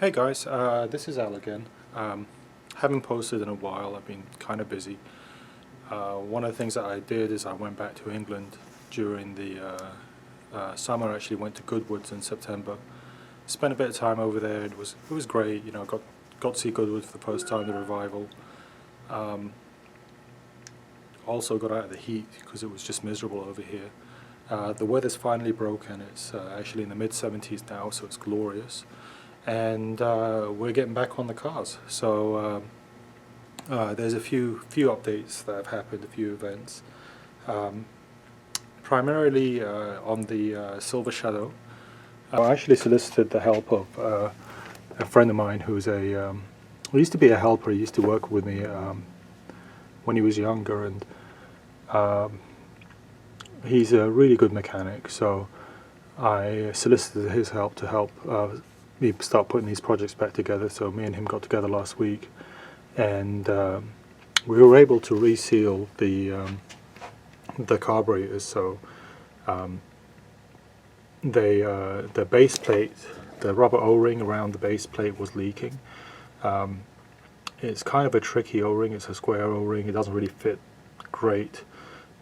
Hey guys, this is Al again. Haven't posted in a while. I've been kind of busy. One of the things that I did is I went back to England during the summer. I actually went to Goodwood's in September. Spent a bit of time over there. It was great. You know, got to see Goodwood for the first time, the revival. Also got out of the heat because it was just miserable over here. The weather's finally broken. It's actually in the mid-70s now, so it's glorious. And we're getting back on the cars. So there's a few updates that have happened, a few events. Primarily on the Silver Shadow. I actually solicited the help of a friend of mine who's he used to be a helper. He used to work with me when he was younger, and he's a really good mechanic. So I solicited his help to help me start putting these projects back together. So me and him got together last week, and we were able to reseal the carburetors. So the base plate, the rubber O-ring around the base plate was leaking. It's kind of a tricky O-ring. It's a square O-ring. It doesn't really fit great,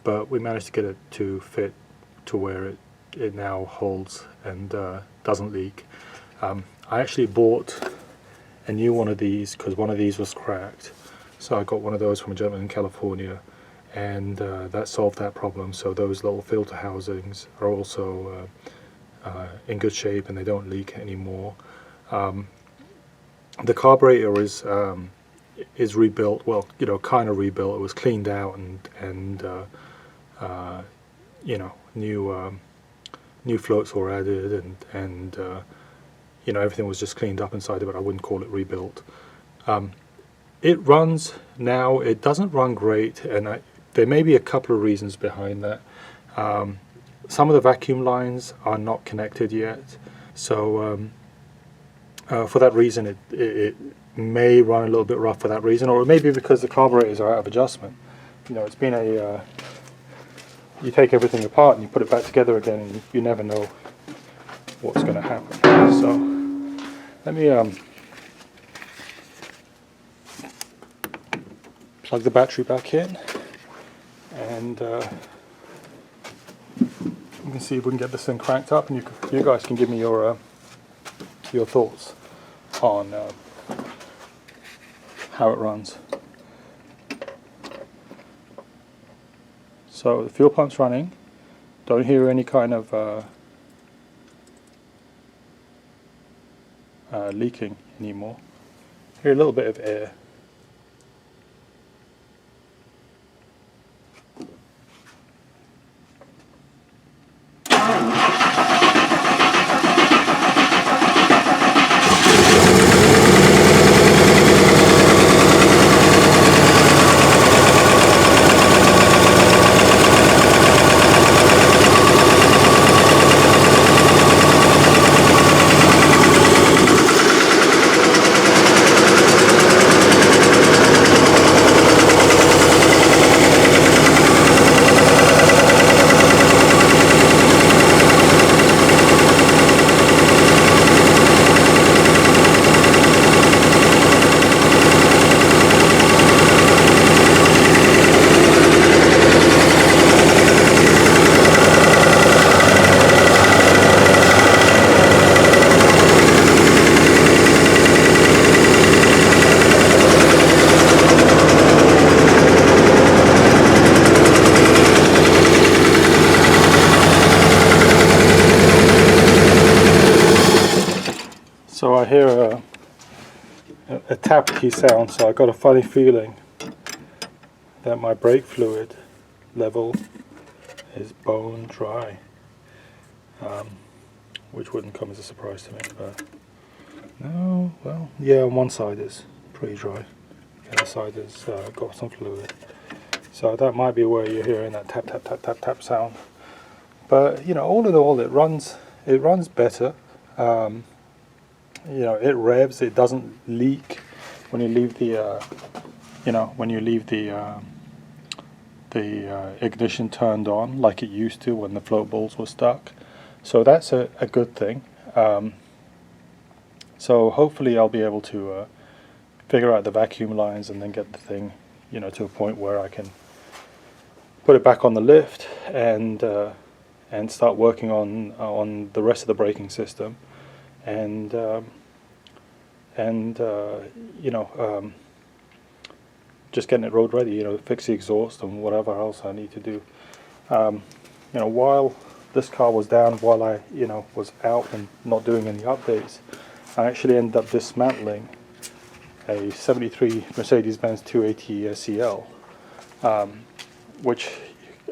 but we managed to get it to fit to where it now holds and doesn't leak. I actually bought a new one of these because one of these was cracked, so I got one of those from a gentleman in California, and that solved that problem. So those little filter housings are also in good shape and they don't leak anymore. The carburetor is rebuilt, well, you know, kind of rebuilt. It was cleaned out and you know, new floats were added, and you know, everything was just cleaned up inside of it. I wouldn't call it rebuilt. It runs now. It doesn't run great, and there may be a couple of reasons behind that. Some of the vacuum lines are not connected yet, so for that reason it may run a little bit rough for that reason, or it may be because the carburetors are out of adjustment. You know, it's been you take everything apart and you put it back together again, and you never know what's going to happen. So let me plug the battery back in, and we can see if we can get this thing cranked up, and you guys can give me your thoughts on how it runs. So the fuel pump's running. Don't hear any kind of leaking anymore. Hear a little bit of air. So I hear a tappy sound, so I got a funny feeling that my brake fluid level is bone dry, which wouldn't come as a surprise to me, but no, well, yeah, on one side is pretty dry, the other side has got some fluid, so that might be where you're hearing that tap tap tap tap tap sound. But you know, all in all, it runs better. You know, it revs. It doesn't leak when you leave the you know, when you leave the ignition turned on like it used to when the float balls were stuck. So that's a good thing. So hopefully I'll be able to figure out the vacuum lines and then get the thing, to a point where I can put it back on the lift and start working on the rest of the braking system, and just getting it road ready. Fix the exhaust and whatever else I need to do. While this car was down, while I was out and not doing any updates, I actually ended up dismantling a 73 Mercedes-Benz 280 SEL, which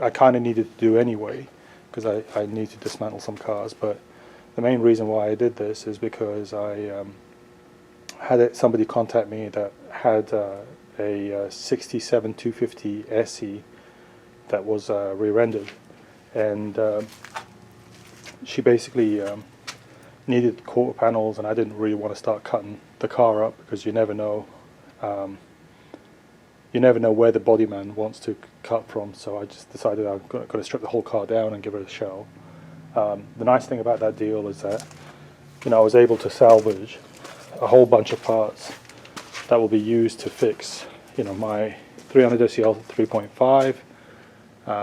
I kind of needed to do anyway, because I need to dismantle some cars. But the main reason why I did this is because I had somebody contact me that had a 67 250 SE that was rear-ended, and she basically needed quarter panels, and I didn't really want to start cutting the car up, because you never know where the body man wants to cut from. So I just decided I'm going to strip the whole car down and give it a shell. The nice thing about that deal is that I was able to salvage a whole bunch of parts that will be used to fix my 300 SEL 3.5,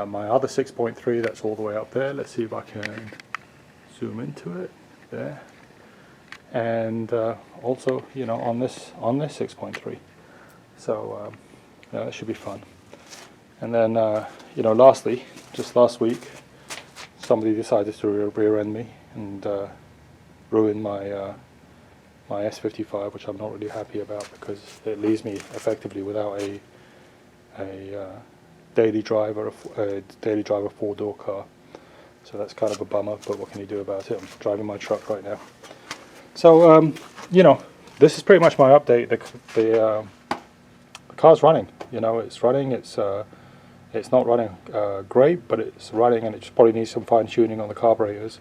my other 6.3 that's all the way up there. Let's see if I can zoom into it there, and also on this 6.3. So that should be fun. And then lastly, just last week, somebody decided to rear-end me and ruin my my S55, which I'm not really happy about, because it leaves me effectively without a daily driver 4-door car. So that's kind of a bummer, but what can you do about it? I'm driving my truck right now. So this is pretty much my update. The car's running. It's running. It's not running great, but it's running, and it just probably needs some fine tuning on the carburetors.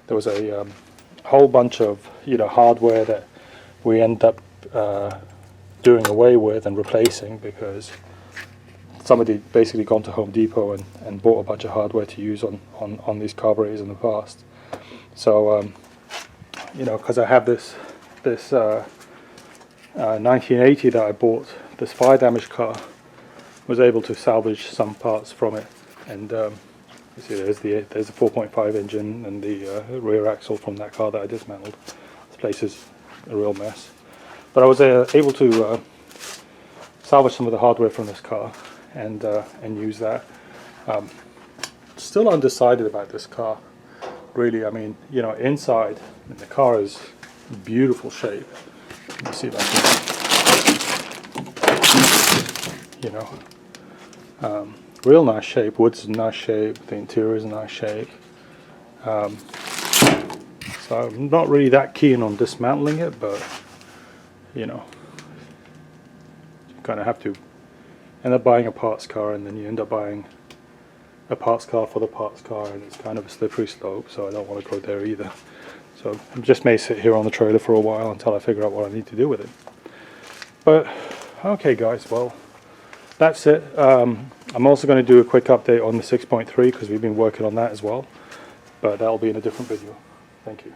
There was a whole bunch of hardware that we end up doing away with and replacing, because somebody basically gone to Home Depot and bought a bunch of hardware to use on these carburetors in the past. So because I have this 1980 that I bought, this fire damaged car, was able to salvage some parts from it, and you see there's the 4.5 engine and the rear axle from that car that I dismantled. This place is a real mess, but I was able to salvage some of the hardware from this car and use that. Still undecided about this car, really. I mean, inside the car is beautiful shape. Let me see if I can, real nice shape. Wood's in nice shape. The interior is in nice shape. So I'm not really that keen on dismantling it, but you kind of have to end up buying a parts car, and then you end up buying a parts car for the parts car, and it's kind of a slippery slope, so I don't want to go there either. So I just may sit here on the trailer for a while until I figure out what I need to do with it. But okay guys, well, that's it. I'm also going to do a quick update on the 6.3, because we've been working on that as well, but that'll be in a different video. Thank you.